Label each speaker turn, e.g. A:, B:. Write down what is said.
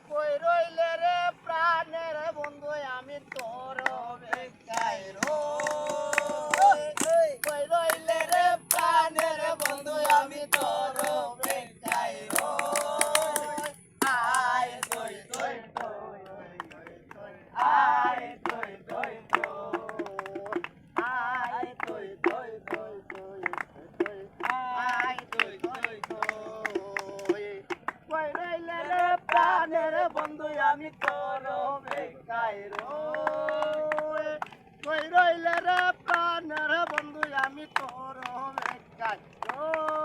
A: কই রইলে রে প্রাণের বন্ধু আমি তোর অপেক্ষায় রই। কই রইলে রে প্রাণের বন্ধু আমি তোর অপেক্ষায় রই। আয় তুই তুই তুই আয় তুই তুই তুই আয় তুই তুই তুই তুই আয় তুই তুই তুই কই রইলে রে প্রাণের বন্ধু আমি তোর অপেক্ষায় রই। কই রইলে রে প্রাণের বন্ধু আমি তোর অপেক্ষায় রই।